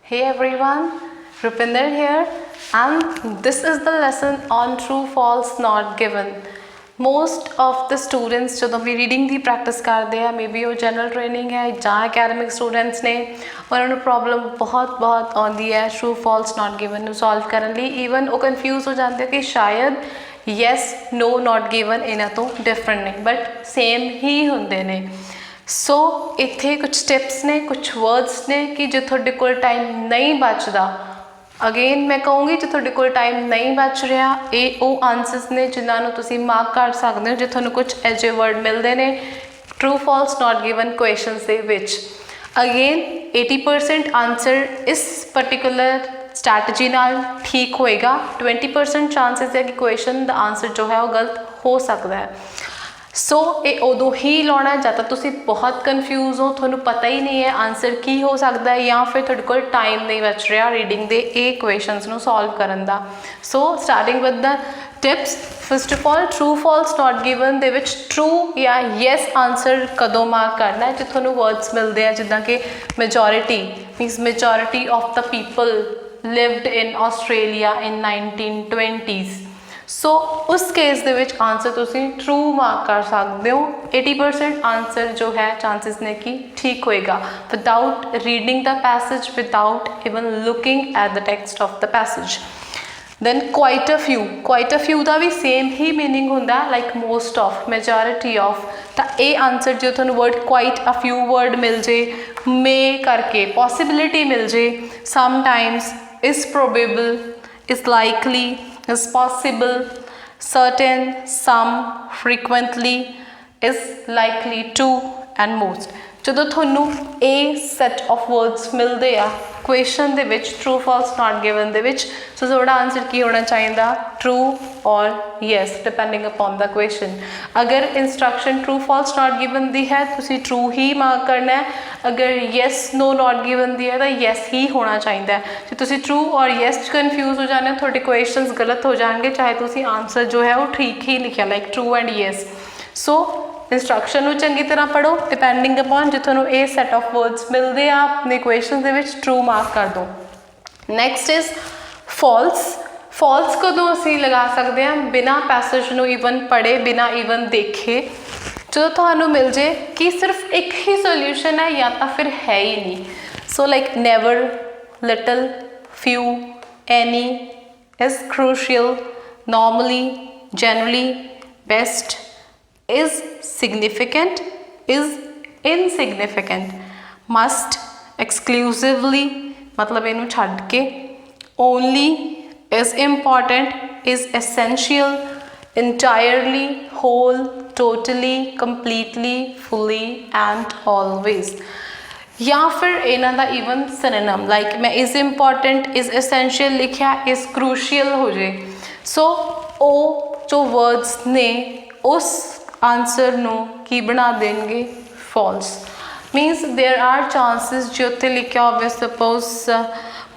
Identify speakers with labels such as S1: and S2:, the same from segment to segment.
S1: Hey everyone, Rupinder here, and this is the lesson on true false not given. Most of the students ਜਦੋਂ ਵੀ reading ਦੀ practice ਕਰਦੇ ਆ maybe ਉਹ general training ਹੈ ਜਾਂ academic students ਨੇ ਉਹਨਾਂ ਨੂੰ ਪ੍ਰੋਬਲਮ ਬਹੁਤ ਆਉਂਦੀ ਹੈ ਟਰੂ ਫਾਲਸ ਨਾਟ ਗਿਵਨ ਨੂੰ ਸੋਲਵ ਕਰਨ ਲਈ ਈਵਨ ਉਹ ਕਨਫਿਊਜ਼ ਹੋ ਜਾਂਦੇ ਕਿ ਸ਼ਾਇਦ ਯੈਸ ਨੋ ਨਾਟ ਗਿਵਨ ਇਹਨਾਂ ਤੋਂ ਡਿਫਰੈਂਟ ਨੇ ਬਟ ਸੇਮ ਹੀ ਹੁੰਦੇ ਨੇ। ਸੋ ਇੱਥੇ ਕੁਝ ਟਿਪਸ ਨੇ ਕੁਝ ਵਰਡਸ ਨੇ ਕਿ ਜੇ ਤੁਹਾਡੇ ਕੋਲ ਟਾਈਮ ਨਹੀਂ ਬਚਦਾ ਅਗੇਨ ਮੈਂ ਕਹੂੰਗੀ ਜੇ ਤੁਹਾਡੇ ਕੋਲ ਟਾਈਮ ਨਹੀਂ ਬਚ ਰਿਹਾ ਇਹ ਉਹ ਆਨਸਰਸ ਨੇ ਜਿਨ੍ਹਾਂ ਨੂੰ ਤੁਸੀਂ ਮਾਰਕ ਕਰ ਸਕਦੇ ਹੋ ਜੇ ਤੁਹਾਨੂੰ ਕੁਝ ਅਜਿਹੇ ਵਰਡ ਮਿਲਦੇ ਨੇ true false not given questions ਦੇ ਵਿੱਚ। ਅਗੇਨ 80% ਆਨਸਰ ਇਸ ਪਰਟੀਕੂਲਰ ਸਟ੍ਰੈਟਜੀ ਨਾਲ ਠੀਕ ਹੋਏਗਾ, 20% ਚਾਂਸਿਸ ਹੈ ਕਿ ਕੁਐਸਚਨ ਦਾ ਆਨਸਰ ਜੋ ਹੈ ਉਹ ਗਲਤ ਹੋ ਸਕਦਾ ਹੈ। ਸੋ ਇਹ ਉਦੋਂ ਹੀ ਲਾਉਣਾ ਜਦ ਤੱਕ ਤੁਸੀਂ ਬਹੁਤ ਕਨਫਿਊਜ਼ ਹੋ ਤੁਹਾਨੂੰ ਪਤਾ ਹੀ ਨਹੀਂ ਹੈ ਆਨਸਰ ਕੀ ਹੋ ਸਕਦਾ ਹੈ ਜਾਂ ਫਿਰ ਤੁਹਾਡੇ ਕੋਲ ਟਾਈਮ ਨਹੀਂ ਬਚ ਰਿਹਾ ਰੀਡਿੰਗ ਦੇ ਇਹ ਕੁਐਸਚਨਸ ਨੂੰ ਸੋਲਵ ਕਰਨ ਦਾ। So starting with the tips first of all true false not given ਦੇ ਵਿੱਚ ਟਰੂ ਜਾਂ ਯੈਸ ਆਨਸਰ ਕਦੋਂ ਮਾਰਕ ਕਰਨਾ ਹੈ ਜੇ ਤੁਹਾਨੂੰ ਵਰਡਸ ਮਿਲਦੇ ਆ ਜਿੱਦਾਂ ਕਿ majority means majority of the people lived in Australia in 1920s। ਸੋ ਉਸ ਕੇਸ ਦੇ ਵਿੱਚ ਆਨਸਰ ਤੁਸੀਂ ਟਰੂ ਮਾਰਕ ਕਰ ਸਕਦੇ ਹੋ। 80% ਆਨਸਰ ਜੋ ਹੈ ਚਾਂਸਿਸ ਨੇ ਕਿ ਠੀਕ ਹੋਏਗਾ without reading the passage without even looking at the text of the passage. Then quite a few ਦਾ ਵੀ ਸੇਮ ਹੀ ਮੀਨਿੰਗ ਹੁੰਦਾ like most of majority of. ਤਾਂ ਇਹ ਆਨਸਰ ਜੇ ਤੁਹਾਨੂੰ word quite a few word ਮਿਲ ਜੇ ਮੇ ਕਰਕੇ ਪੋਸੀਬਿਲਿਟੀ ਮਿਲ ਜੇ sometimes is probable is likely is possible, certain, some, frequently, is likely to and most। ਜਦੋਂ ਤੁਹਾਨੂੰ ਇਹ ਸੈਟ ਆਫ ਵਰਡਸ ਮਿਲਦੇ ਆ ਕੁਐਸਚਨ ਦੇ ਵਿੱਚ ਟਰੂ ਫਾਲਸ ਨਾਟ ਗਿਵਨ ਦੇ ਵਿੱਚ ਸੋ ਤੁਹਾਡਾ ਆਨਸਰ ਕੀ ਹੋਣਾ ਚਾਹੀਦਾ ਟਰੂ ਔਰ ਯੈਸ ਡਿਪੈਂਡਿੰਗ ਅਪੋਨ ਦਾ ਕੁਐਸਚਨ। ਅਗਰ instruction true false not given ਦੀ ਹੈ ਤੁਸੀਂ ਟਰੂ ਹੀ ਮਾਰਕ ਕਰਨਾ ਹੈ, ਅਗਰ ਯੈਸ ਨੋ ਨਾਟ ਗਿਵਨ ਦੀ ਹੈ ਤਾਂ ਯੈਸ ਹੀ ਹੋਣਾ ਚਾਹੀਦਾ। ਜੇ ਤੁਸੀਂ ਟਰੂ ਔਰ ਯੈਸ 'ਚ ਕਨਫਿਊਜ਼ ਹੋ ਜਾਂਦੇ ਹੋ ਤੁਹਾਡੇ ਕੁਐਸਚਨਸ ਗਲਤ ਹੋ ਜਾਣਗੇ ਚਾਹੇ ਤੁਸੀਂ ਆਨਸਰ ਜੋ ਹੈ ਉਹ ਠੀਕ ਹੀ ਲਿਖਿਆ like true and yes. So instruction ਨੂੰ ਚੰਗੀ ਤਰ੍ਹਾਂ ਪੜ੍ਹੋ ਡਿਪੈਂਡਿੰਗ ਅਪੋਨ ਜੇ ਤੁਹਾਨੂੰ ਇਹ ਸੈਟ ਆਫ ਵਰਡਸ ਮਿਲਦੇ ਆ ਆਪਣੇ ਕੁਐਸਚਨ ਦੇ ਵਿੱਚ ਟਰੂ ਮਾਰਕ ਕਰ ਦਿਓ। ਨੈਕਸਟ ਇਜ਼ ਫਾਲਸ ਕਦੋਂ ਅਸੀਂ ਲਗਾ ਸਕਦੇ ਹਾਂ ਬਿਨਾਂ ਪੈਸੇਜ ਨੂੰ ਈਵਨ ਪੜ੍ਹੇ ਬਿਨਾਂ ਈਵਨ ਦੇਖੇ ਜਦੋਂ ਤੁਹਾਨੂੰ ਮਿਲ ਜੇ ਕਿ ਸਿਰਫ ਇੱਕ ਹੀ ਸੋਲਿਊਸ਼ਨ ਹੈ ਜਾਂ ਤਾਂ ਫਿਰ ਹੈ ਹੀ ਨਹੀਂ। So like never, little, ਫਿਊ, any, is crucial, normally, generally, best, is significant, is insignificant, must, exclusively मतलब ਇਹਨੂੰ ਛੱਡ ਕੇ, only, is important, is essential, entirely, whole, totally, completely, fully and always। ਜਾਂ ਫਿਰ ਇਹਨਾਂ ਦਾ ਈਵਨ ਸਿਨੋਨਿਮ ਲਾਈਕ ਮੈਂ ਇਜ਼ ਇੰਪੋਰਟੈਂਟ ਇਜ਼ ਐਸੈਂਸ਼ੀਅਲ ਲਿਖਿਆ is ਕਰੂਸ਼ੀਅਲ ਹੋ ਜੇ। ਸੋ ਉਹ ਜੋ ਵਰਡਸ ਨੇ ਉਸ ਆਨਸਰ ਨੂੰ ਕੀ ਬਣਾ ਦੇਣਗੇ ਫਾਲਸ। ਮੀਨਸ ਦੇਰ ਆਰ ਚਾਂਸਿਸ ਜੇ ਉੱਥੇ ਲਿਖਿਆ ਹੋਵੇ suppose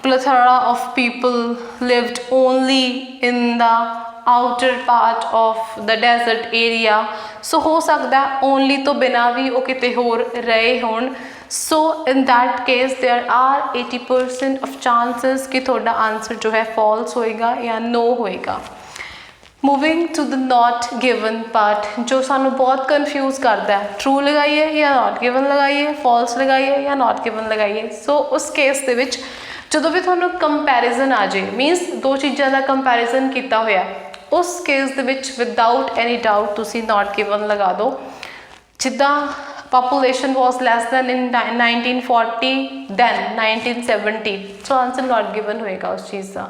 S1: plethora of people lived only in the outer part of the desert area। ਸੋ ਹੋ ਸਕਦਾ only ਤੋਂ ਬਿਨਾਂ ਵੀ ਉਹ ਕਿਤੇ ਹੋਰ ਰਹੇ ਹੋਣ। So in that case there are 80% of chances ਕਿ ਤੁਹਾਡਾ ਆਨਸਰ ਜੋ ਹੈ ਫਾਲਸ ਹੋਏਗਾ ਜਾਂ ਨੋ ਹੋਏਗਾ। Moving to the not given part ਜੋ ਸਾਨੂੰ ਬਹੁਤ ਕਨਫਿਊਜ਼ ਕਰਦਾ ਹੈ ਟਰੂ ਲਗਾਈਏ ਜਾਂ ਨਾਟ ਗਿਵਨ ਲਗਾਈਏ ਫਾਲਸ ਲਗਾਈਏ ਜਾਂ ਨਾਟ ਗਿਵਨ ਲਗਾਈਏ। ਸੋ ਉਸ ਕੇਸ ਦੇ ਵਿੱਚ ਜਦੋਂ ਵੀ ਤੁਹਾਨੂੰ ਕੰਪੈਰੀਜ਼ਨ ਆ ਜਾਏ ਮੀਨਸ ਦੋ ਚੀਜ਼ਾਂ ਦਾ ਕੰਪੈਰੀਜ਼ਨ ਕੀਤਾ ਹੋਇਆ ਉਸ ਕੇਸ ਦੇ ਵਿੱਚ ਵਿਦਾਊਟ ਐਨੀ ਡਾਊਟ ਤੁਸੀਂ ਨਾਟ ਗਿਵਨ ਲਗਾ ਦਿਓ। ਜਿੱਦਾਂ population was less than in 1940 then 1970 so answer not given ਹੋਏਗਾ ਉਸ ਚੀਜ਼ ਦਾ।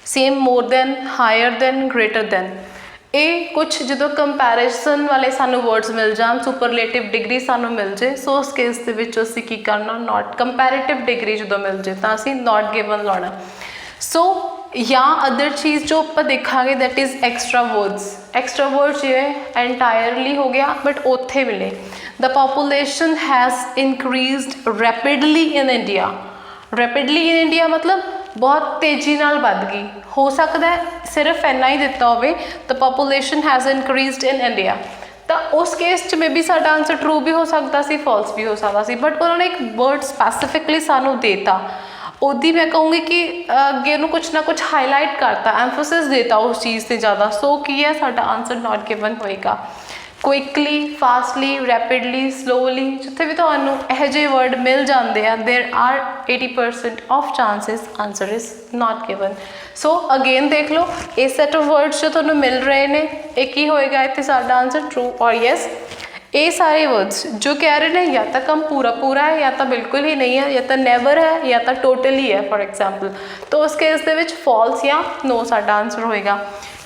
S1: Same more than higher than greater than ਇਹ ਕੁਛ ਜਦੋਂ ਕੰਪੈਰੀਜ਼ਨ ਵਾਲੇ ਸਾਨੂੰ ਵਰਡਸ ਮਿਲ ਜਾਣ ਸੁਪਰਲੇਟਿਵ ਡਿਗਰੀ ਸਾਨੂੰ ਮਿਲ ਜੇ ਸੋ ਉਸ ਕੇਸ ਦੇ ਵਿੱਚ ਅਸੀਂ ਕੀ ਕਰਨਾ ਨਾਟ ਕੰਪੈਰੇਟਿਵ ਡਿਗਰੀ ਜਦੋਂ ਮਿਲ ਜੇ ਤਾਂ ਅਸੀਂ ਨਾਟ ਗਿਵਨ ਲਾਉਣਾ। ਸੋ ਜਾਂ ਅਦਰ ਚੀਜ਼ ਜੋ ਆਪਾਂ ਦੇਖਾਂਗੇ ਦੈਟ ਇਜ਼ ਐਕਸਟਰਾ ਵਰਡਸ ਜਿਵੇਂ ਐਂਟਾਇਰਲੀ ਹੋ ਗਿਆ ਬਟ ਉੱਥੇ ਮਿਲੇ the population has increased rapidly in India ਮਤਲਬ ਬਹੁਤ ਤੇਜ਼ੀ ਨਾਲ ਵੱਧ ਗਈ। ਹੋ ਸਕਦਾ ਸਿਰਫ ਇੰਨਾ ਹੀ ਦਿੱਤਾ ਹੋਵੇ ਦ ਪਾਪੂਲੇਸ਼ਨ ਹੈਜ਼ ਇਨਕਰੀਜ਼ਡ ਇਨ ਇੰਡੀਆ ਤਾਂ ਉਸ ਕੇਸ 'ਚ ਮੇਬੀ ਸਾਡਾ ਆਨਸਰ ਟਰੂ ਵੀ ਹੋ ਸਕਦਾ ਸੀ, ਫਾਲਸ ਵੀ ਹੋ ਸਕਦਾ ਸੀ, ਬਟ ਉਹਨਾਂ ਨੇ ਇੱਕ ਵਰਡ ਸਪੈਸੀਫਿਕਲੀ ਸਾਨੂੰ ਦੇਤਾ, ਉਹਦੀ ਮੈਂ ਕਹੂੰਗੀ ਕਿ ਅੱਗੇ ਉਹਨੂੰ ਕੁਛ ਨਾ ਕੁਛ ਹਾਈਲਾਈਟ ਕਰਤਾ, ਐਮਫੋਸਿਸ ਦੇਤਾ ਉਸ ਚੀਜ਼ 'ਤੇ ਜ਼ਿਆਦਾ, ਸੋ ਕੀ ਹੈ ਸਾਡਾ ਆਨਸਰ ਨਾਟ ਗਿਵਨ ਹੋਏਗਾ। ਕੁਇਕਲੀ, ਫਾਸਟਲੀ, ਰੈਪਿਡਲੀ, ਸਲੋਲੀ, ਜਿੱਥੇ ਵੀ ਤੁਹਾਨੂੰ ਇਹੋ ਜਿਹੇ ਵਰਡ ਮਿਲ ਜਾਂਦੇ ਆ, ਦੇਰ are 80% of chances answer is not given. So again ਦੇਖ ਲਓ, ਇਹ ਸੈਟ ਆਫ ਵਰਡਸ ਜੋ ਤੁਹਾਨੂੰ ਮਿਲ ਰਹੇ ਨੇ, ਇਹ ਕੀ ਹੋਏਗਾ ਇੱਥੇ ਸਾਡਾ ਆਨਸਰ ਟਰੂ ਔਰ ਯੈਸ। ਇਹ ਸਾਰੇ ਵਰਡਸ ਜੋ ਕਹਿ ਰਹੇ ਨੇ ਜਾਂ ਤਾਂ ਕੰਮ ਪੂਰਾ ਪੂਰਾ ਹੈ, ਜਾਂ ਤਾਂ ਬਿਲਕੁਲ ਹੀ ਨਹੀਂ ਹੈ, ਜਾਂ ਤਾਂ ਨੈਵਰ ਹੈ, ਜਾਂ ਤਾਂ ਟੋਟਲੀ ਹੈ ਫॉर एग्जांपल, ਤਾਂ ਉਸ ਕੇਸ ਦੇ ਵਿੱਚ ਫਾਲਸ ਜਾਂ ਨੋ ਸਾਡਾ ਆਨਸਰ ਹੋਏਗਾ।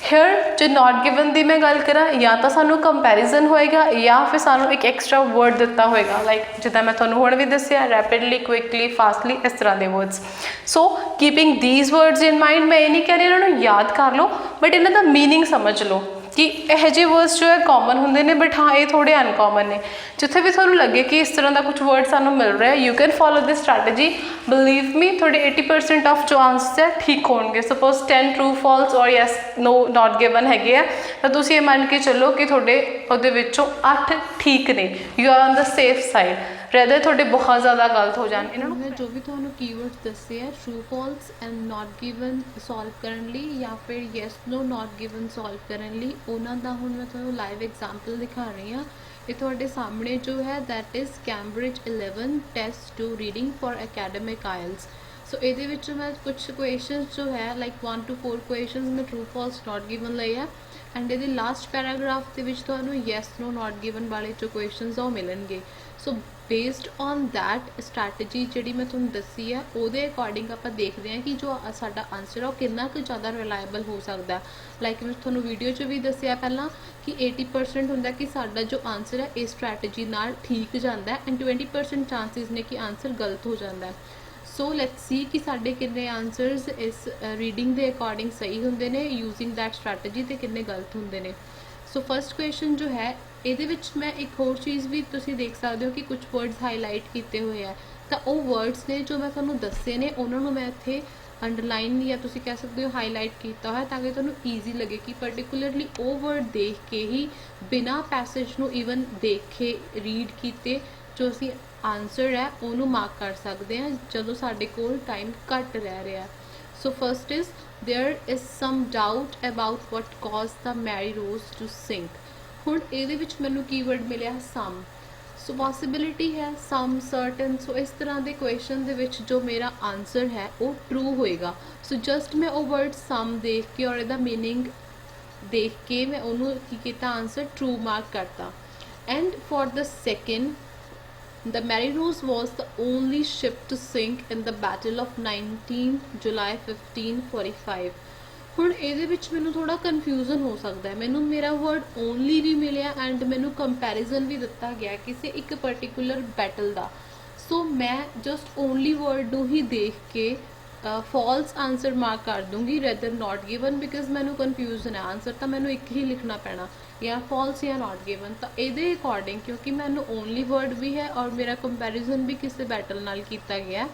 S1: ਹੇਅਰ ਜੇ ਨਾਟ ਗਿਵਨ ਦੀ ਮੈਂ ਗੱਲ ਕਰਾਂ, ਜਾਂ ਤਾਂ ਸਾਨੂੰ ਕੰਪੈਰੀਜ਼ਨ ਹੋਏਗਾ ਜਾਂ ਫਿਰ ਸਾਨੂੰ ਇੱਕ ਐਕਸਟਰਾ ਵਰਡ ਦਿੱਤਾ ਹੋਏਗਾ, ਲਾਈਕ ਜਿੱਦਾਂ ਮੈਂ ਤੁਹਾਨੂੰ ਹੁਣ ਵੀ ਦੱਸਿਆ, ਰੈਪਿਡਲੀ, ਕੁਇਕਲੀ, ਫਾਸਟਲੀ, ਇਸ ਤਰ੍ਹਾਂ ਦੇ words. So keeping these words in mind, ਮੈਂ ਇਹ ਨਹੀਂ ਕਹਿ ਰਹੀ ਇਹਨਾਂ ਨੂੰ ਯਾਦ ਕਰ ਲਓ, ਬਟ ਇਹਨਾਂ ਦਾ ਮੀਨਿੰਗ ਸਮਝ ਲਓ ਕਿ ਇਹੋ ਜਿਹੇ ਵਰਡਸ ਜੋ ਹੈ ਕਾਮਨ ਹੁੰਦੇ ਨੇ, ਬਟ ਹਾਂ ਇਹ ਥੋੜ੍ਹੇ ਅਨਕਾਮਨ ਨੇ। ਜਿੱਥੇ ਵੀ ਤੁਹਾਨੂੰ ਲੱਗੇ ਕਿ ਇਸ ਤਰ੍ਹਾਂ ਦਾ ਕੁਛ ਵਰਡ ਸਾਨੂੰ ਮਿਲ ਰਿਹਾ, you can follow this strategy, believe me ਤੁਹਾਡੇ 80% ਆਫ ਜੋ ਆਨਸਰ ਹੈ ਠੀਕ ਹੋਣਗੇ। ਸਪੋਜ਼ 10 ਟਰੂ, ਫਾਲਸ ਔਰ ਯੈਸ ਨੋ ਨਾਟ ਗਿਵਨ ਹੈਗੇ ਆ, ਤਾਂ ਤੁਸੀਂ ਇਹ ਮੰਨ ਕੇ ਚੱਲੋ ਕਿ ਤੁਹਾਡੇ ਉਹਦੇ ਵਿੱਚੋਂ 8 ਠੀਕ ਨੇ, you are on the safe side, rather ਤੁਹਾਡੇ ਬਹੁਤ ਜ਼ਿਆਦਾ ਗਲਤ ਹੋ ਜਾਣ। ਇਹਨਾਂ ਨੂੰ
S2: ਜੋ ਵੀ ਤੁਹਾਨੂੰ ਕੀਵਰਡਸ ਦੱਸੇ ਆ, true, false and not given solve ਕਰਨ ਲਈ, ਜਾਂ ਫਿਰ yes no not given solve ਕਰਨ ਲਈ, ਉਹਨਾਂ ਦਾ ਹੁਣ ਮੈਂ ਤੁਹਾਨੂੰ ਲਾਈਵ ਐਗਜ਼ਾਮਪਲ ਦਿਖਾ ਰਹੀ ਹਾਂ। ਇਹ ਤੁਹਾਡੇ ਸਾਹਮਣੇ ਜੋ ਹੈ that is Cambridge 11 test 2 reading for academic IELTS. So ਇਹਦੇ ਵਿੱਚ ਮੈਂ ਕੁਛ ਕੁਐਸਚਨਸ ਜੋ ਹੈ ਲਾਈਕ 1 to 4 ਕੁਐਸਚਨਸ ਮੈਂ ਟਰੂ, ਫਾਲਸ, ਨਾਟ ਗਿਵਨ ਲਏ ਆ, ਐਂਡ ਇਹਦੇ ਲਾਸਟ ਪੈਰਾਗ੍ਰਾਫ ਦੇ ਵਿੱਚ ਤੁਹਾਨੂੰ ਯੈਸ ਨੋ ਨਾਟ ਗਿਵਨ ਵਾਲੇ ਜੋ ਕੁਐਸਚਨਸ ਆ ਉਹ ਮਿਲਣਗੇ। ਸੋ ਬੇਸਡ ਔਨ ਦੈਟ ਸਟ੍ਰੈਟਜੀ ਜਿਹੜੀ ਮੈਂ ਤੁਹਾਨੂੰ ਦੱਸੀ ਹੈ, ਉਹਦੇ ਅਕੋਰਡਿੰਗ ਆਪਾਂ ਦੇਖਦੇ ਹਾਂ ਕਿ ਜੋ ਸਾਡਾ ਆਨਸਰ ਆ ਉਹ ਕਿੰਨਾ ਕੁ ਜ਼ਿਆਦਾ ਰਿਲਾਇਬਲ ਹੋ ਸਕਦਾ। ਲਾਈਕ ਮੈਂ ਤੁਹਾਨੂੰ ਵੀਡੀਓ 'ਚ ਵੀ ਦੱਸਿਆ ਪਹਿਲਾਂ ਕਿ 80% ਹੁੰਦਾ ਕਿ ਸਾਡਾ ਜੋ ਆਨਸਰ ਹੈ ਇਸ ਸਟ੍ਰੈਟਜੀ ਨਾਲ ਠੀਕ ਜਾਂਦਾ, ਐਂਡ 20% ਚਾਂਸਿਸ ਨੇ ਕਿ ਆਨਸਰ ਗਲਤ ਹੋ ਜਾਂਦਾ। ਸੋ ਲੈਟਸ ਸੀ ਕਿ ਸਾਡੇ ਕਿੰਨੇ ਆਨਸਰਸ ਇਸ ਰੀਡਿੰਗ ਦੇ ਅਕੋਰਡਿੰਗ ਸਹੀ ਹੁੰਦੇ ਨੇ ਯੂਜ਼ਿੰਗ ਦੈਟ ਸਟ੍ਰੈਟਜੀ, ਤੇ ਕਿੰਨੇ ਗਲਤ ਹੁੰਦੇ ਨੇ। ਸੋ ਫਸਟ ਕੁਐਸਚਨ ਜੋ ਹੈ ਇਹਦੇ ਵਿੱਚ ਮੈਂ ਇੱਕ ਹੋਰ ਚੀਜ਼ ਵੀ ਤੁਸੀਂ ਦੇਖ ਸਕਦੇ ਹੋ ਕਿ ਕੁਝ ਵਰਡਸ ਹਾਈਲਾਈਟ ਕੀਤੇ ਹੋਏ ਆ, ਤਾਂ ਉਹ ਵਰਡਸ ਨੇ ਜੋ ਮੈਂ ਤੁਹਾਨੂੰ ਦੱਸੇ ਨੇ, ਉਹਨਾਂ ਨੂੰ ਮੈਂ ਇੱਥੇ ਅੰਡਰਲਾਈਨ ਜਾਂ ਤੁਸੀਂ ਕਹਿ ਸਕਦੇ ਹੋ ਹਾਈਲਾਈਟ ਕੀਤਾ ਹੋਇਆ, ਤਾਂ ਕਿ ਤੁਹਾਨੂੰ ਈਜ਼ੀ ਲੱਗੇ ਕਿ ਪਰਟੀਕੁਲਰਲੀ ਉਹ ਵਰਡ ਦੇਖ ਕੇ ਹੀ ਬਿਨਾਂ ਪੈਸੇਜ ਨੂੰ ਇਵਨ ਦੇਖੇ ਰੀਡ ਕੀਤੇ ਜੋ ਅਸੀਂ ਆਨਸਰ ਹੈ ਉਹਨੂੰ ਮਾਰਕ ਕਰ ਸਕਦੇ ਹਾਂ ਜਦੋਂ ਸਾਡੇ ਕੋਲ ਟਾਈਮ ਘੱਟ ਰਹਿ ਰਿਹਾ। So first is there is some doubt about what caused the Mary Rose to sink। ਹੁਣ ਇਹਦੇ ਵਿੱਚ ਮੈਨੂੰ ਕੀਵਰਡ ਮਿਲਿਆ some, ਸੋ ਪੋਸੀਬਿਲਿਟੀ ਹੈ some, certain। ਸੋ ਇਸ ਤਰ੍ਹਾਂ ਦੇ ਕੁਐਸਚਨ ਦੇ ਵਿੱਚ ਜੋ ਮੇਰਾ ਆਨਸਰ ਹੈ ਉਹ ਟਰੂ ਹੋਏਗਾ। ਸੋ ਜਸਟ ਮੈਂ ਉਹ ਵਰਡ some ਦੇਖ ਕੇ ਔਰ ਇਹਦਾ ਮੀਨਿੰਗ ਦੇਖ ਕੇ ਮੈਂ ਉਹਨੂੰ ਕੀ ਕੀਤਾ, ਆਨਸਰ ਟਰੂ ਮਾਰਕ ਕਰਤਾ। And for the second, the Mary Rose was the only ship to sink in the battle of 19 July 1545। ਹੁਣ ਇਹਦੇ ਵਿੱਚ ਮੈਨੂੰ ਥੋੜਾ ਕਨਫਿਊਜ਼ਨ ਹੋ ਸਕਦਾ ਹੈ, ਮੈਨੂੰ ਮੇਰਾ ਵਰਡ ਓਨਲੀ ਵੀ ਮਿਲਿਆ ਐਂਡ ਮੈਨੂੰ ਕੰਪੈਰੀਜ਼ਨ ਵੀ ਦਿੱਤਾ ਗਿਆ ਕਿਸੇ ਇੱਕ ਪਰਟੀਕੂਲਰ ਬੈਟਲ ਦਾ। ਸੋ ਮੈਂ ਜਸਟ ਓਨਲੀ ਵਰਡ ਨੂੰ ਹੀ ਦੇਖ ਕੇ ਫਾਲਸ ਆਨਸਰ ਮਾਰਕ ਕਰ ਦੂੰਗੀ ਰੈਦਰ ਨਾਟ ਗਿਵਨ, ਬਿਕਾਜ਼ ਮੈਨੂੰ ਕਨਫਿਊਜ਼ਨ ਹੈ, ਆਨਸਰ ਤਾਂ ਮੈਨੂੰ ਇੱਕ ਹੀ ਲਿਖਣਾ ਪੈਣਾ, ਜਾਂ ਫਾਲਸ ਜਾਂ ਨਾਟ ਗਿਵਨ। ਤਾਂ ਇਹਦੇ ਅਕੋਰਡਿੰਗ ਕਿਉਂਕਿ ਮੈਨੂੰ ਓਨਲੀ ਵਰਡ ਵੀ ਹੈ ਔਰ ਮੇਰਾ ਕੰਪੈਰੀਜ਼ਨ ਵੀ ਕਿਸੇ ਬੈਟਲ ਨਾਲ ਕੀਤਾ ਗਿਆ,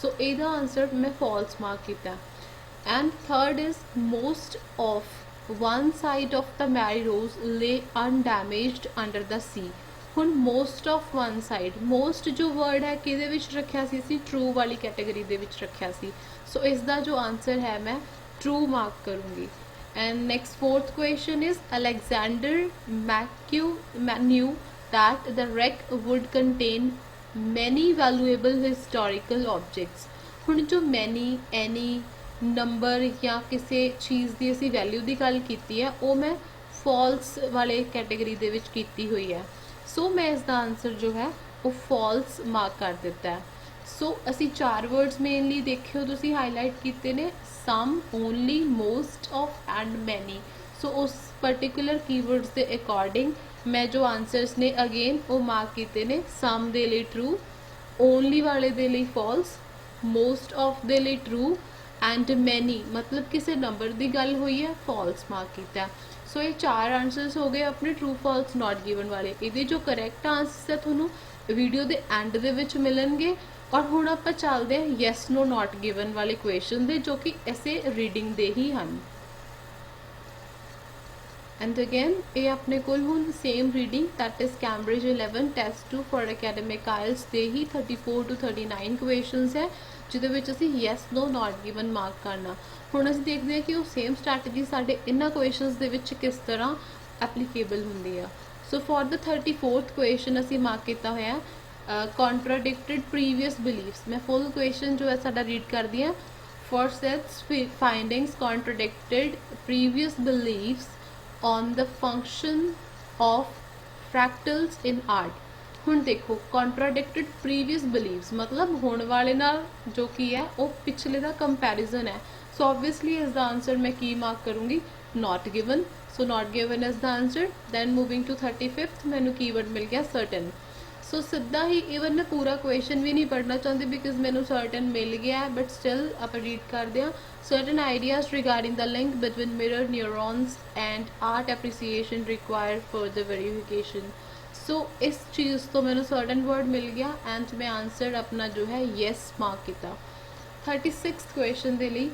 S2: ਸੋ ਇਹਦਾ ਆਨਸਰ ਮੈਂ ਫਾਲਸ ਮਾਰਕ ਕੀਤਾ। And third is most of one side of the Mary Rose lay undamaged under the sea। ਹੁਣ most of one side, most ਜੋ ਵਰਡ ਹੈ ਕਿਹਦੇ ਵਿੱਚ ਰੱਖਿਆ ਸੀ ਅਸੀਂ, ਟਰੂ ਵਾਲੀ ਕੈਟੇਗਰੀ ਦੇ ਵਿੱਚ ਰੱਖਿਆ ਸੀ, ਸੋ ਇਸ ਦਾ ਜੋ ਆਨਸਰ ਹੈ ਮੈਂ ਟਰੂ ਮਾਰਕ ਕਰੂੰਗੀ। And next fourth question is Alexander McCue knew that the wreck would contain many valuable historical objects। ਹੁਣ ਜੋ ਮੈਨੀ, ਐਨੀ, ਨੰਬਰ ਜਾਂ ਕਿਸੇ ਚੀਜ਼ ਦੀ ਅਸੀਂ ਵੈਲਿਊ ਦੀ ਗੱਲ ਕੀਤੀ ਹੈ ਉਹ ਮੈਂ ਫਾਲਸ ਵਾਲੇ ਕੈਟੇਗਰੀ ਦੇ ਵਿੱਚ ਕੀਤੀ ਹੋਈ ਹੈ, ਸੋ ਮੈਂ ਇਸ ਦਾ ਆਨਸਰ ਜੋ ਹੈ ਉਹ ਫਾਲਸ ਮਾਰਕ ਕਰ ਦਿੱਤਾ ਹੈ। ਸੋ ਅਸੀਂ 4 ਵਰਡਸ ਮੇਨਲੀ ਦੇਖਿਓ ਤੁਸੀਂ ਹਾਈਲਾਈਟ ਕੀਤੇ ਨੇ, some, only, most of and many. So ਉਸ ਪਰਟੀਕੂਲਰ ਕੀਵਰਡਸ ਦੇ ਅਕੋਰਡਿੰਗ ਮੈਂ ਜੋ ਆਨਸਰਸ ਨੇ ਅਗੇਨ ਉਹ ਮਾਰਕ ਕੀਤੇ ਨੇ, ਸਮ ਦੇ ਲਈ ਟਰੂ, ਓਨਲੀ ਵਾਲੇ ਦੇ ਲਈ ਫਾਲਸ, ਮੋਸਟ ਆਫ ਦੇ ਲਈ ਟਰੂ, ਐਂਡ ਮੈਨੀ ਮਤਲਬ ਕਿਸੇ ਨੰਬਰ ਦੀ ਗੱਲ ਹੋਈ ਹੈ ਫਾਲਸ ਮਾਰਕ ਕੀਤਾ। ਸੋ ਇਹ 4 ਆਨਸਰਸ ਹੋ ਗਏ ਆਪਣੇ ਟਰੂ, ਫਾਲਸ, ਨਾਟ ਗਿਵਨ ਵਾਲੇ। ਇਹਦੇ ਜੋ ਕਰੈਕਟ ਆਨਸਰਸ ਹੈ ਤੁਹਾਨੂੰ ਵੀਡੀਓ ਦੇ ਐਂਡ ਦੇ ਵਿੱਚ ਮਿਲਣਗੇ। ਔਰ ਹੁਣ ਆਪਾਂ ਚੱਲਦੇ ਹਾਂ ਯੈਸ ਨੋ ਨਾਟ ਗਿਵਨ ਵਾਲੇ ਕੁਐਸਚਨ ਦੇ, ਜੋ ਕਿ ਐਸੇ ਰੀਡਿੰਗ ਦੇ ਹੀ ਹਨ। एंड अगेन ये अपने कोल हुण same reading that is Cambridge 11 test 2 for academic IELTS दे ही 34 to 39 क्वेश्चनस है ਜਿਹਦੇ ਵਿੱਚ ਅਸੀਂ yes no not given mark ਕਰਨਾ। ਹੁਣ ਅਸੀਂ ਦੇਖਦੇ ਹਾਂ ਕਿ ਉਹ ਸੇਮ ਸਟ੍ਰੈਟਜੀ ਸਾਡੇ ਇਹਨਾਂ ਕੁਐਸਚਨਸ ਦੇ ਵਿੱਚ ਕਿਸ ਤਰ੍ਹਾਂ ਐਪਲੀਕੇਬਲ ਹੁੰਦੀ ਆ। ਸੋ ਫॉर द 34th क्वेश्चन ਅਸੀਂ ਮਾਰਕ ਕੀਤਾ ਹੋਇਆ contradicted previous beliefs। मैं full क्वेश्चन जो है साडा रीड कर दिया। For such findings contradicted previous beliefs on the function of fractals in art। ਹੁਣ देखो contradicted previous beliefs मतलब होने वाले नाल जो की है वो पिछले दा comparison है। So obviously इसदा आंसर मैं की मार्क करूँगी not given। So not given is the answer। Then moving to 35th मैनू कीवर्ड मिल गया certain। सो सीधा ही ईवन मैं पूरा क्वेश्चन भी नहीं पढ़ना चाहती बिकॉज मैंने सर्टन मिल गया है बट स्टिल आप रीड कर दें certain ideas regarding the link between mirror neurons and art appreciation required further verification. So इस चीज़ तो मैंने सर्टन वर्ड मिल गया एंड मैं आंसर अपना जो है येस मार्क किया। 36 क्वेश्चन के लिए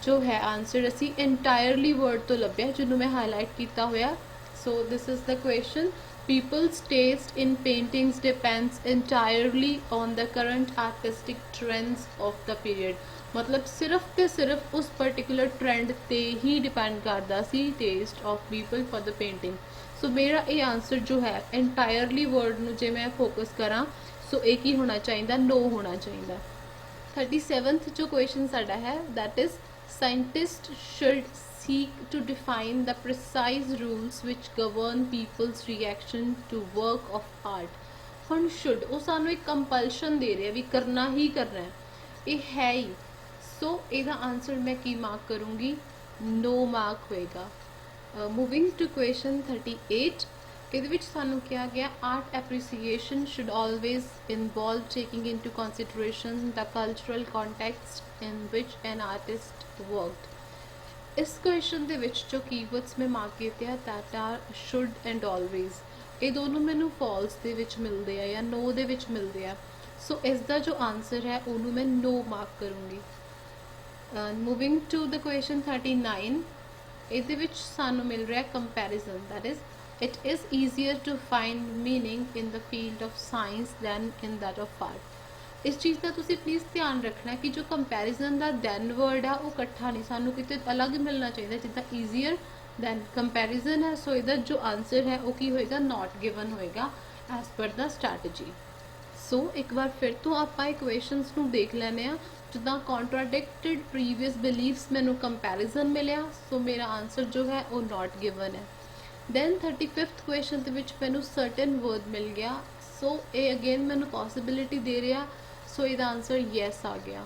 S2: जो है आंसर असी इंटायरली वर्ड तो लभ्या जिन्हों मैं हाईलाइट किया होया। So this is the question People's taste in paintings depends entirely on the current artistic trends of the period। मतलब सिर्फ ते सिर्फ उस particular trend ते ही depend करता सी taste of people for the painting। so मेरा ये आंसर जो है entirely word नू जे मैं फोकस करा सो एक ही होना चाहिए no होना चाहिए। 37th जो क्वेश्चन साडा है that is scientists should seek to define the precise rules which govern people's reaction to work of art। ਹੁਣ should ਉਹ ਸਾਨੂੰ ਇੱਕ कंपल्शन दे रहे भी करना ही करना है ये है ही। सो ਇਹਦਾ आंसर मैं की मार्क करूँगी no मार्क होएगा। मूविंग टू क्वेश्चन 38 ਇਹਦੇ ਵਿੱਚ ਸਾਨੂੰ ਕਿਹਾ ਗਿਆ art appreciation should always involve taking into consideration the cultural context in which an artist worked। इस क्वेश्चन ਦੇ ਵਿੱਚ जो कीवर्ड्स मैं मार्क ਕੀਤੇ ਆ that are should and always ਇਹ ਦੋਨੋਂ ਮੈਨੂੰ false ਦੇ ਵਿੱਚ ਮਿਲਦੇ ਆ ਜਾਂ no ਦੇ ਵਿੱਚ ਮਿਲਦੇ ਆ। ਸੋ ਇਸ ਦਾ ਜੋ ਆਨਸਰ ਹੈ ਉਹਨੂੰ ਮੈਂ no ਮਾਰਕ ਕਰੂੰਗੀ। ਮੂਵਿੰਗ ਟੂ ਦ ਕੁਐਸਚਨ 39 ਇਹਦੇ ਵਿੱਚ ਸਾਨੂੰ ਮਿਲ ਰਿਹਾ comparison that is it is easier to find meaning in the field of science than in that of art। इस चीज़ का तुसी प्लीज़ ध्यान रखना कि जो कंपैरिजन का दैन वर्ड है वो कट्ठा नहीं सानू किते अलग मिलना चाहिए जिदा ईजीयर दैन कंपैरिजन है। सो इधर जो आंसर है वो की होएगा नॉट गिवन होएगा एज पर द स्ट्रैटेजी। सो एक बार फिर तो आप इक्वेशनस नू देख लेने आ जिदा कॉन्ट्राडिक्टेड प्रीवियस बिलीव्स मैनू कंपैरिजन मिलया सो मेरा आंसर जो है वो नॉट गिवन है। दैन 35th क्वेश्चन के विच मैनू सर्टन वर्ड मिल गया सो ये अगेन मैनू पॉसिबिलिटी दे रहा सो ਇਹਦਾ आंसर yes आ गया।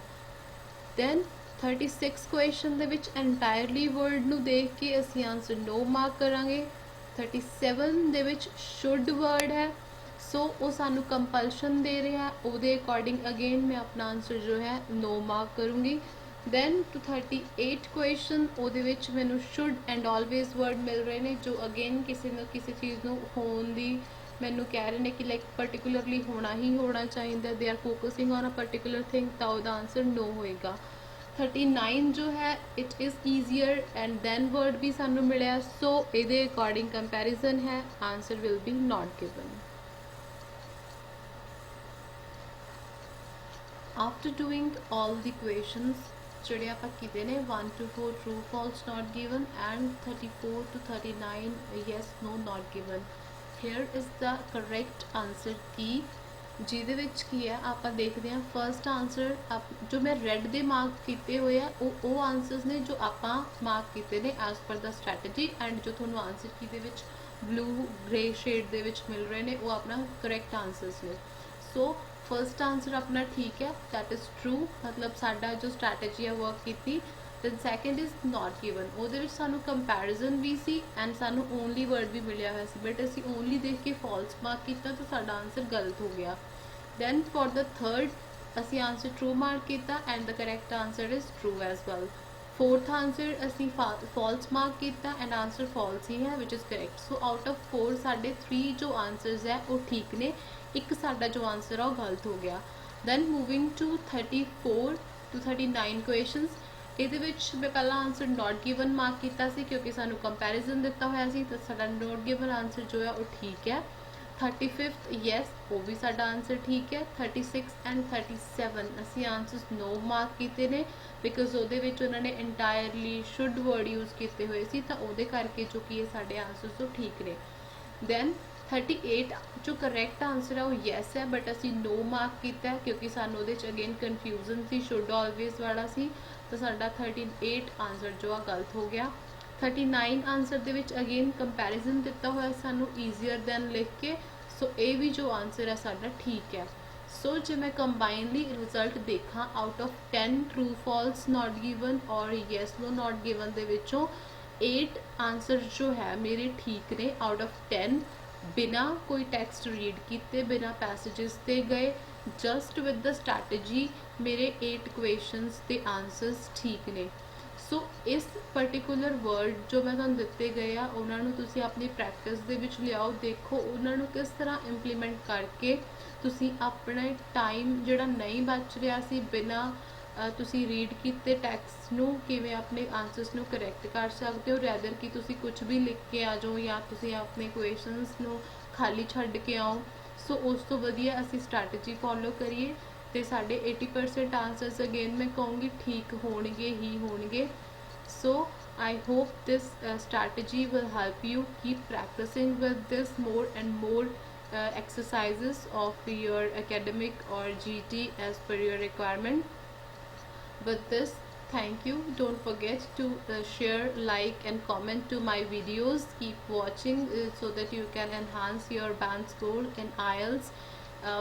S2: then 36 क्वेश्चन ਦੇ ਵਿੱਚ entirely word ਨੂੰ ਦੇਖ ਕੇ ਅਸੀਂ आंसर no ਮਾਰਕ ਕਰਾਂਗੇ। 37 ਦੇ ਵਿੱਚ should word ਹੈ ਸੋ ਉਹ ਸਾਨੂੰ compulsion ਦੇ ਰਿਹਾ ਉਹਦੇ ਅਕੋਰਡਿੰਗ ਅਗੇਨ ਮੈਂ ਆਪਣਾ आंसर ਜੋ ਹੈ no ਮਾਰਕ ਕਰੂੰਗੀ। then to 38 क्वेश्चन ਉਹਦੇ ਵਿੱਚ ਮੈਨੂੰ should and always word ਮਿਲ ਰਹੇ ਨੇ ਜੋ ਅਗੇਨ ਕਿਸੇ ਨਾ ਕਿਸੇ ਚੀਜ਼ ਨੂੰ ਹੋਣ ਦੀ मैनू कह रहे हैं कि लाइक पर्टिकुलरली होना ही होना चाहिए they are focusing on a particular thing तो वह आंसर नो होएगा। 39 जो है it is easier and than word भी सानू मिले सो ये अकॉर्डिंग कंपैरिजन है answer will be not given. After doing all the questions ਜਿਹੜੇ ਆਪਾਂ ਕੀਤੇ ਨੇ 1 to 4 true false not given and 34 to 39 yes no not given। here is the correct answer की ਜਿਹਦੇ ਵਿੱਚ ਕੀ ਹੈ ਆਪਾਂ ਦੇਖਦੇ ਹਾਂ ਫਰਸਟ ਆਨਸਰ ਜੋ ਮੈਂ ਰੈੱਡ ਦੇ ਮਾਰਕ ਕੀਤੇ ਹੋਏ ਆ ਉਹ ਆਨਸਰਸ ਨੇ ਜੋ ਆਪਾਂ ਮਾਰਕ ਕੀਤੇ ਨੇ as per the strategy and ਜੋ ਤੁਹਾਨੂੰ ਆਨਸਰ ਕੀ ਦੇ ਵਿੱਚ ਬਲੂ ਗ੍ਰੇ ਸ਼ੇਡ ਦੇ ਵਿੱਚ ਮਿਲ ਰਹੇ ਨੇ ਉਹ ਆਪਣਾ ਕਰੈਕਟ ਆਨਸਰਸ ਨੇ। ਸੋ फर्स्ट आंसर अपना ठीक है दैट इज़ ट्रू मतलब साडा जो स्ट्रैटेजी है वर्क की। Then second is not given ਉਹਦੇ ਵਿੱਚ ਸਾਨੂੰ ਕੰਪੈਰੀਜ਼ਨ ਵੀ ਸੀ ਐਂਡ ਸਾਨੂੰ ਓਨਲੀ ਵਰਡ ਵੀ ਮਿਲਿਆ ਹੋਇਆ ਸੀ ਬਟ ਅਸੀਂ ਓਨਲੀ ਦੇਖ ਕੇ ਫਾਲਸ ਮਾਰਕ ਕੀਤਾ ਤਾਂ ਸਾਡਾ ਆਨਸਰ ਗਲਤ ਹੋ ਗਿਆ। ਦੈਨ ਫॉर द थर्ड ਅਸੀਂ ਆਨਸਰ ਟਰੂ ਮਾਰਕ ਕੀਤਾ and the correct answer is true as well. Fourth answer ਅਸੀਂ फॉल्स मार्क किया एंड आंसर फॉल्स ही है which is correct. So out of 4 साढ़े 3 जो आंसरस है वो ठीक ने एक साडा जो आंसर है वो गलत हो गया। Then moving to 34 to 39 questions ਇਹਦੇ ਵਿੱਚ ਮੈਂ ਪਹਿਲਾ ਆਨਸਰ ਨਾਟ ਗਿਵਨ ਮਾਰਕ ਕੀਤਾ ਸੀ ਕਿਉਂਕਿ ਸਾਨੂੰ ਕੰਪੈਰੀਜ਼ਨ ਦਿੱਤਾ ਹੋਇਆ ਸੀ, ਤਾਂ ਸਾਡਾ ਨਾਟ ਗਿਵਨ ਆਨਸਰ ਜੋ ਹੈ ਉਹ ਠੀਕ ਹੈ। 35th ਯੈਸ, ਉਹ ਵੀ ਸਾਡਾ ਆਨਸਰ ਠੀਕ ਹੈ। 36 ਐਂਡ 37 ਅਸੀਂ ਆਨਸਰਸ ਨੋ ਮਾਰਕ ਕੀਤੇ ਨੇ ਬਿਕਾਜ਼ ਉਹਦੇ ਵਿੱਚ ਉਹਨਾਂ ਨੇ ਇੰਟਾਇਰਲੀ ਸ਼ੁੱਡ ਵਰਡ ਯੂਜ਼ ਕੀਤੇ ਹੋਏ ਸੀ, ਤਾਂ ਉਹਦੇ ਕਰਕੇ ਜੋ ਕਿ ਇਹ ਸਾਡੇ ਆਨਸਰਸ ਉਹ ਠੀਕ ਨੇ। ਦੈਨ 38 ਜੋ ਕਰੈਕਟ ਆਨਸਰ ਹੈ ਉਹ ਯੈਸ ਹੈ, ਬਟ ਅਸੀਂ ਨੋ ਮਾਰਕ ਕੀਤਾ ਹੈ ਕਿਉਂਕਿ ਸਾਨੂੰ ਉਹਦੇ 'ਚ again confusion C, should always ਵਾਲਾ ਸੀ, ਤਾਂ ਸਾਡਾ 38 ਆਨਸਰ ਜੋ ਆ ਗਲਤ ਹੋ ਗਿਆ। 39 ਆਨਸਰ ਦੇ ਵਿੱਚ ਅਗੇਨ ਕੰਪੈਰੀਜ਼ਨ ਦਿੱਤਾ ਹੋਇਆ ਸਾਨੂੰ ਈਜ਼ੀਅਰ ਦੈਨ ਲਿਖ ਕੇ, ਸੋ ਇਹ ਵੀ ਜੋ ਆਨਸਰ ਹੈ ਸਾਡਾ ਠੀਕ ਹੈ। ਸੋ ਜੇ ਮੈਂ ਕੰਬਾਈਨਲੀ ਰਿਜ਼ਲਟ ਦੇਖਾਂ out of 10 true false not given ਔਰ ਯੈਸ ਨੋ ਨਾਟ ਗਿਵਨ ਦੇ ਵਿੱਚੋਂ 8 ਆਨਸਰ ਜੋ ਹੈ ਮੇਰੇ ਠੀਕ ਨੇ ਆਊਟ ਆਫ 10, ਬਿਨਾ ਕੋਈ ਟੈਕਸਟ ਰੀਡ ਕੀਤੇ, ਬਿਨਾ ਪੈਸੇजेस ਤੇ ਗਏ, ਜਸਟ ਵਿਦ ਦ ਸਟ੍ਰੈਟਜੀ ਮੇਰੇ 8 ਕੁਐਸਚਨਸ ਦੇ ਆਨਸਰਸ ਠੀਕ ਨੇ। ਸੋ ਇਸ ਪਰਟੀਕੂਲਰ ਵਰਡ ਜੋ ਮੈਂ ਤੁਹਾਨੂੰ ਦਿੱਤੇ ਗਏ ਆ ਉਹਨਾਂ ਨੂੰ ਤੁਸੀਂ ਆਪਣੀ ਪ੍ਰੈਕਟਿਸ ਦੇ ਵਿੱਚ ਲਿਆਓ, ਦੇਖੋ ਉਹਨਾਂ ਨੂੰ ਕਿਸ ਤਰ੍ਹਾਂ ਇੰਪਲੀਮੈਂਟ ਕਰਕੇ ਤੁਸੀਂ ਆਪਣੇ ਟਾਈਮ ਜਿਹੜਾ ਨਹੀਂ ਬਚ ਰਿਹਾ ਸੀ ਬਿਨਾ ਤੁਸੀਂ ਰੀਡ ਕੀਤੇ ਟੈਕਸਟ ਨੂੰ ਕਿਵੇਂ ਆਪਣੇ ਆਨਸਰਸ ਨੂੰ ਕਰੈਕਟ ਕਰ ਸਕਦੇ ਹੋ, ਰੈਦਰ ਕਿ ਤੁਸੀਂ ਕੁਝ ਵੀ ਲਿਖ ਕੇ ਆ ਜਾਓ ਜਾਂ ਤੁਸੀਂ ਆਪਣੇ ਕੁਐਸਚਨਸ ਨੂੰ ਖਾਲੀ ਛੱਡ ਕੇ ਆਓ। ਸੋ ਉਸ ਤੋਂ ਵਧੀਆ ਅਸੀਂ ਸਟ੍ਰੈਟਜੀ ਫੋਲੋ ਕਰੀਏ ਤੇ ਸਾਡੇ 80% ਆਨਸਰਸ ਅਗੇਨ ਮੈਂ ਕਹੂੰਗੀ ਠੀਕ ਹੋਣਗੇ ਹੀ ਹੋਣਗੇ। ਸੋ I hope this strategy will help you keep practicing with this more and more exercises of your academic or GT as per your requirement. With this, thank you. Don't forget to share, like and comment to my videos. Keep watching so that you can enhance your band score in IELTS.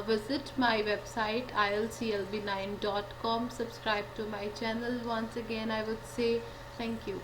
S2: Visit my website ieltslb9.com. Subscribe to my channel. Once again I would say thank you.